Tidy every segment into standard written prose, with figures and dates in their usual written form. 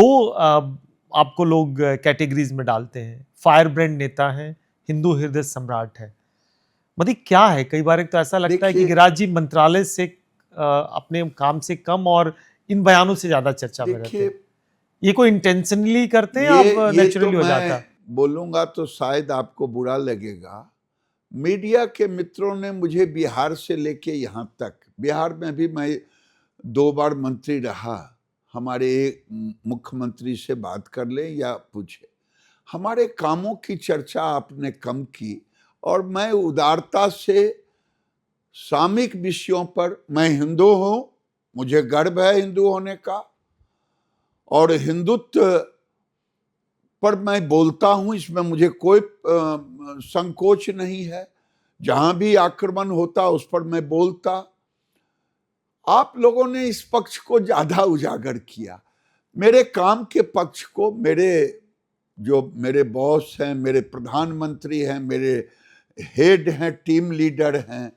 दो आपको लोग कैटेगरीज में डालते हैं, फायर ब्रांड नेता हैं, हिंदू हृदय सम्राट है। मतलब क्या है, कई बार तो ऐसा लगता है कि गिरिराज जी मंत्रालय से अपने काम से कम और इन बयानों से ज्यादा चर्चा में रहते हैं। ये कोई इंटेंशनली करते हैं या नेचुरली हो जाता है? बोलूंगा तो शायद आपको बुरा लगेगा। मीडिया के मित्रों ने मुझे बिहार से लेके यहाँ तक, बिहार में भी मैं 2 बार मंत्री रहा, हमारे मुख्यमंत्री से बात कर ले या पूछे, हमारे कामों की चर्चा आपने कम की। और मैं उदारता से सामयिक विषयों पर, मैं हिंदू हूं, मुझे गर्व है हिंदू होने का, और हिंदुत्व पर मैं बोलता हूं, इसमें मुझे कोई संकोच नहीं है। जहां भी आक्रमण होता उस पर मैं बोलता। आप लोगों ने इस पक्ष को ज्यादा उजागर किया, मेरे काम के पक्ष को। मेरे बॉस हैं, मेरे प्रधानमंत्री हैं, मेरे हेड हैं, टीम लीडर हैं,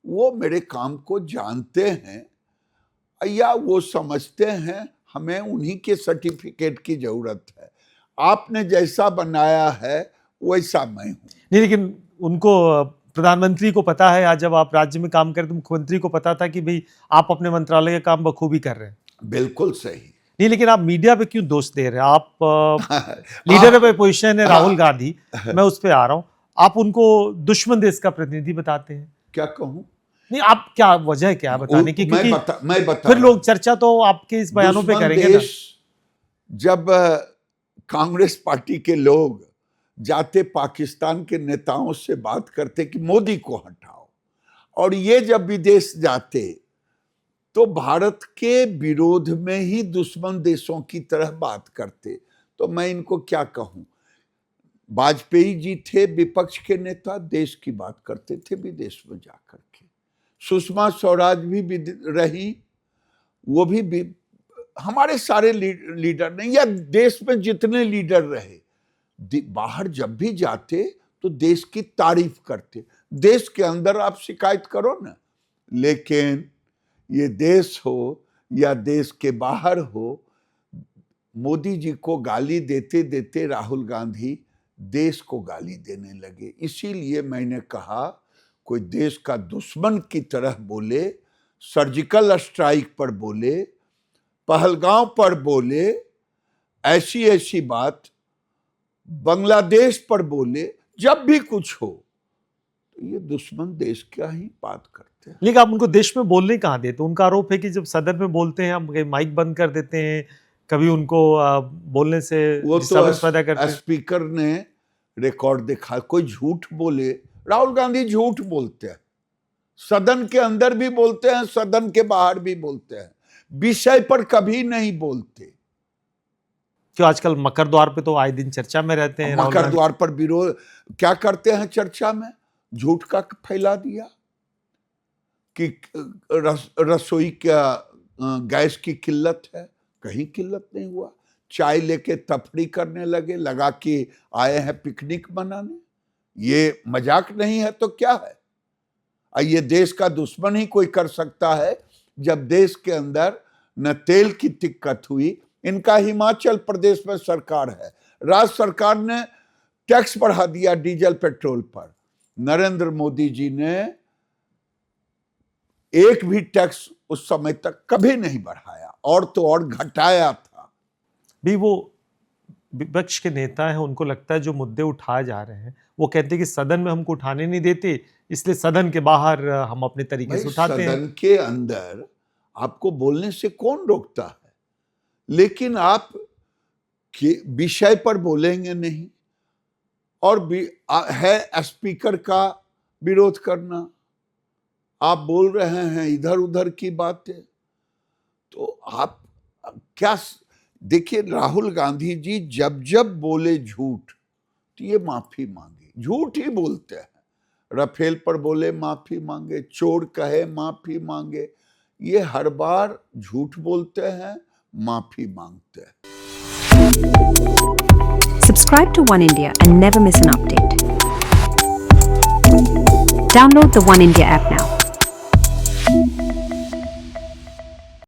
वो मेरे काम को जानते हैं या वो समझते हैं हमें उन्हीं के सर्टिफिकेट की जरूरत है। आपने जैसा बनाया है वैसा मैं हूं। नहीं, लेकिन उनको, प्रधानमंत्री को पता है, आज जब आप राज्य में काम करते, मुख्यमंत्री को पता था कि भाई आप अपने मंत्रालय का काम बखूबी कर रहे हैं। बिल्कुल सही। नहीं, लेकिन आप मीडिया पे क्यों दोष दे रहे हैं? आप लीडर ऑफ अपोजिशन है राहुल गांधी, मैं उस पे आ रहा हूं, आप उनको दुश्मन देश का प्रतिनिधि बताते हैं। क्या कहूं? नहीं, आप क्या वजह क्या बताने की? क्योंकि मैं बता फिर लोग चर्चा तो आपके इस बयानों पे करेंगे ना। जब कांग्रेस पार्टी के लोग जाते पाकिस्तान के नेताओं से बात करते कि मोदी को हटाओ, और ये जब विदेश जाते तो भारत के विरोध में ही दुश्मन देशों की तरह बात करते, तो मैं इनको क्या कहूं? वाजपेयी जी थे विपक्ष के नेता, देश की बात करते थे विदेश में जाकर के। सुषमा स्वराज भी रही, वो भी हमारे सारे लीडर नहीं, या देश में जितने लीडर रहे, बाहर जब भी जाते तो देश की तारीफ करते। देश के अंदर आप शिकायत करो ना, लेकिन ये देश हो या देश के बाहर हो, मोदी जी को गाली देते देते राहुल गांधी देश को गाली देने लगे। इसीलिए मैंने कहा, कोई देश का दुश्मन की तरह बोले, सर्जिकल स्ट्राइक पर बोले, पहलगांव पर बोले, ऐसी ऐसी बात बांग्लादेश पर बोले, जब भी कुछ हो तो ये दुश्मन देश क्या ही बात करते हैं। लेकिन आप उनको देश में बोलने कहाँ देते? उनका आरोप है कि जब सदन में बोलते हैं हम माइक बंद कर देते हैं, कभी उनको बोलने से डिस्टर्बेंस पैदा करते हैं। स्पीकर ने रिकॉर्ड देखा, कोई झूठ बोले, राहुल गांधी झूठ बोलते हैं, सदन के अंदर भी बोलते हैं, सदन के बाहर भी बोलते हैं, विषय पर कभी नहीं बोलते। क्यों आजकल मकर द्वार पे तो आए दिन चर्चा में रहते हैं। मकर द्वार पर विरोध क्या करते हैं चर्चा में? झूठ का फैला दिया कि रसोई का गैस की किल्लत है, कहीं किल्लत नहीं हुआ। चाय लेके तफरी करने लगे, लगा कि आए हैं पिकनिक मनाने। ये मजाक नहीं है तो क्या है? ये देश का दुश्मन ही कोई कर सकता है। जब देश के अंदर न तेल की दिक्कत हुई, इनका हिमाचल प्रदेश में सरकार है, राज्य सरकार ने टैक्स बढ़ा दिया डीजल पेट्रोल पर, नरेंद्र मोदी जी ने एक भी टैक्स उस समय तक कभी नहीं बढ़ाया, और तो और घटाया था। भी वो विपक्ष के नेता हैं, उनको लगता है जो मुद्दे उठाए जा रहे हैं, वो कहते हैं कि सदन में हमको उठाने नहीं देते, इसलिए सदन के बाहर हम अपने तरीके से उठाते हैं। सदन के अंदर आपको बोलने से कौन रोकता है? लेकिन आप विषय पर बोलेंगे नहीं, और है स्पीकर का विरोध करना। आप बोल रहे हैं इधर उधर की बातें, तो आप क्या देखिए, राहुल गांधी जी जब जब बोले झूठ तो ये माफी मांगे, झूठ ही बोलते हैं। राफेल पर बोले माफी मांगे, चोर कहे माफी मांगे, ये हर बार झूठ बोलते हैं, माफी मांगते हैं। Subscribe to One India and never miss an update. Download the One India app now.